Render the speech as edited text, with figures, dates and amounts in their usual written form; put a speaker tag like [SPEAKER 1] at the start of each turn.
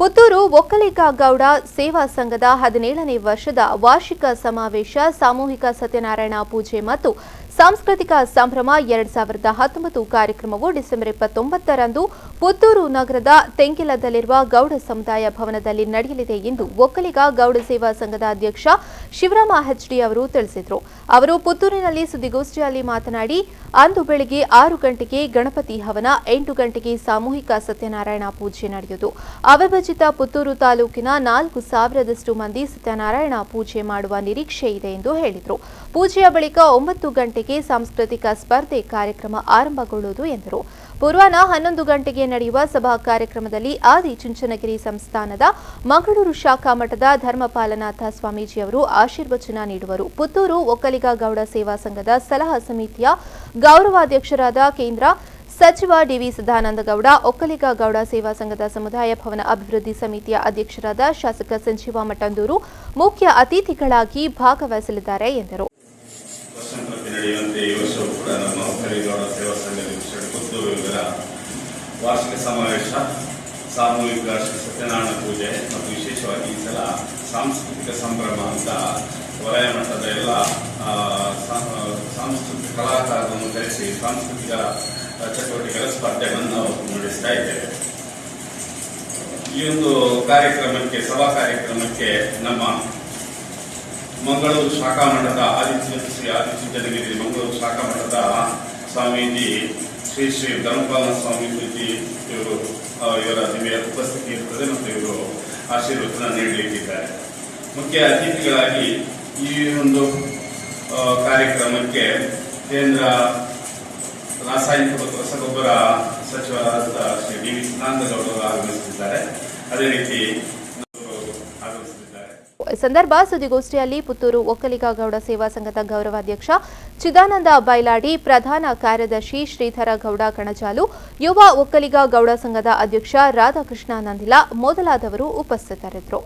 [SPEAKER 1] ಪುತ್ತೂರು ಒಕ್ಕಲಿಗಗೌಡ ಸೇವಾ ಸಂಘದ 17ನೇ ವರ್ಷದ ವಾರ್ಷಿಕ ಸಮಾವೇಶ, ಸಾಮೂಹಿಕ ಸತ್ಯನಾರಾಯಣ ಪೂಜೆ ಮತ್ತು ಸಾಂಸ್ಕೃತಿಕ ಸಂಭ್ರಮ 2019 ಕಾರ್ಯಕ್ರಮವು ಡಿಸೆಂಬರ್ 29ರಂದು ಪುತ್ತೂರು ನಗರದ ತೆಂಕಿಲದಲ್ಲಿರುವ ಗೌಡ ಸಮುದಾಯ ಭವನದಲ್ಲಿ ನಡೆಯಲಿದೆ ಎಂದು ಒಕ್ಕಲಿಗ ಗೌಡ ಸೇವಾ ಸಂಘದ ಅಧ್ಯಕ್ಷ ಶಿವರಾಮ ಹೆಚ್ಡಿ ಅವರು ತಿಳಿಸಿದರು. ಅವರು ಪುತ್ತೂರಿನಲ್ಲಿ ಸುದ್ದಿಗೋಷ್ಠಿಯಲ್ಲಿ ಮಾತನಾಡಿ, ಅಂದು ಬೆಳಗ್ಗೆ 6 ಗಂಟೆಗೆ ಗಣಪತಿ ಹವನ, 8 ಗಂಟೆಗೆ ಸಾಮೂಹಿಕ ಸತ್ಯನಾರಾಯಣ ಪೂಜೆ ನಡೆಯುವುದು. ಅವಿಭಜಿತ ಪುತ್ತೂರು ತಾಲೂಕಿನ 4,000ದಷ್ಟು ಮಂದಿ ಸತ್ಯನಾರಾಯಣ ಪೂಜೆ ಮಾಡುವ ನಿರೀಕ್ಷೆ ಇದೆ ಎಂದು ಹೇಳಿದರು. ಪೂಜೆಯ ಬಳಿಕ 9 ಗಂಟೆಗೆ ಸಾಂಸ್ಕೃತಿಕ ಸ್ಪರ್ಧೆ ಕಾರ್ಯಕ್ರಮ ಆರಂಭಗೊಳ್ಳುವುದು ಎಂದರು. ಪೂರ್ವಾಹ್ನ 11 ಗಂಟೆಗೆ ನಡೆಯುವ ಸಭಾ ಕಾರ್ಯಕ್ರಮದಲ್ಲಿ ಆದಿಚುಂಚನಗಿರಿ ಸಂಸ್ಥಾನದ ಮಂಗಳೂರು ಶಾಖಾ ಮಠದ ಧರ್ಮಪಾಲನಾಥ ಸ್ವಾಮೀಜಿಯವರು ಆಶೀರ್ವಚನ ನೀಡುವರು. ಪುತ್ತೂರು ಒಕ್ಕಲಿಗ ಗೌಡ ಸೇವಾ ಸಂಘದ ಸಲಹಾ ಸಮಿತಿಯ ಗೌರವಾಧ್ಯಕ್ಷರಾದ ಕೇಂದ್ರ ಸಚಿವ ಡಿವಿ ಸದಾನಂದಗೌಡ, ಒಕ್ಕಲಿಗ ಗೌಡ ಸೇವಾ ಸಂಘದ ಸಮುದಾಯ ಭವನ ಅಭಿವೃದ್ಧಿ ಸಮಿತಿಯ ಅಧ್ಯಕ್ಷರಾದ ಶಾಸಕ ಸಂಜೀವ ಮಠಂದೂರು ಮುಖ್ಯ ಅತಿಥಿಗಳಾಗಿ ಭಾಗವಹಿಸಲಿದ್ದಾರೆ ಎಂದರು.
[SPEAKER 2] ವಾರ್ಷಿಕ ಸಮಾವೇಶ, ಸಾಮೂಹಿಕ ಸತ್ಯನಾರಾಯಣ ಪೂಜೆ ಮತ್ತು ವಿಶೇಷವಾಗಿ ಈ ಸಲ ಸಾಂಸ್ಕೃತಿಕ ಸಂಭ್ರಮ ಅಂತ ವಲಯ ಮಟ್ಟದ ಎಲ್ಲ ಸಾಂಸ್ಕೃತಿಕ ಕಲಾಕಾರರನ್ನು ಕರೆಸಿ ಸಾಂಸ್ಕೃತಿಕ ಚಟುವಟಿಕೆಗಳ ಸ್ಪರ್ಧೆಗಳನ್ನು ನಾವು ನಡೆಸ್ತಾ ಇದ್ದೇವೆ. ಈ ಒಂದು ಕಾರ್ಯಕ್ರಮಕ್ಕೆ, ಸಭಾ ಕಾರ್ಯಕ್ರಮಕ್ಕೆ ನಮ್ಮ ಮಂಗಳೂರು ಶಾಖಾ ಮಠದ ಆದಿಚುಂಚನಗಿರಿ ಮಂಗಳೂರು ಶಾಖಾ ಮಠದ ಸ್ವಾಮೀಜಿ ಶ್ರೀ ಶ್ರೀ ಧರ್ಮಪಾಲನಾಥ ಸ್ವಾಮೀಜಿ ಇವರು ಇವರ ದಿವ್ಯ ಉಪಸ್ಥಿತಿ ಇರುತ್ತದೆ ಮತ್ತು ಇವರು ಆಶೀರ್ವಚನ ನೀಡಲಿಕ್ಕಿದ್ದಾರೆ. ಮುಖ್ಯ ಅತಿಥಿಗಳಾಗಿ ಈ ಒಂದು ಕಾರ್ಯಕ್ರಮಕ್ಕೆ ಕೇಂದ್ರ ರಾಸಾಯನಿಕ ಮತ್ತು ರಸಗೊಬ್ಬರ ಸಚಿವರಾದ ಶ್ರೀ ಡಿ ವಿ ಸದಾನಂದಗೌಡರು ಆಗಮಿಸುತ್ತಿದ್ದಾರೆ. ಅದೇ ರೀತಿ
[SPEAKER 1] ಈ ಸಂದರ್ಭ ಸುದ್ದಿಗೋಷ್ಠಿಯಲ್ಲಿ ಪುತ್ತೂರು ಒಕ್ಕಲಿಗ ಗೌಡ ಸೇವಾ ಸಂಘದ ಗೌರವಾಧ್ಯಕ್ಷ ಚಿದಾನಂದ ಬೈಲಾಡಿ, ಪ್ರಧಾನ ಕಾರ್ಯದರ್ಶಿ ಶ್ರೀಧರ ಗೌಡ ಕಣಜಾಲು, ಯುವ ಒಕ್ಕಲಿಗ ಗೌಡ ಸಂಘದ ಅಧ್ಯಕ್ಷ ರಾಧಾಕೃಷ್ಣ ನಂದಿಲ ಮೊದಲಾದವರು ಉಪಸ್ಥಿತರಿದ್ದರು.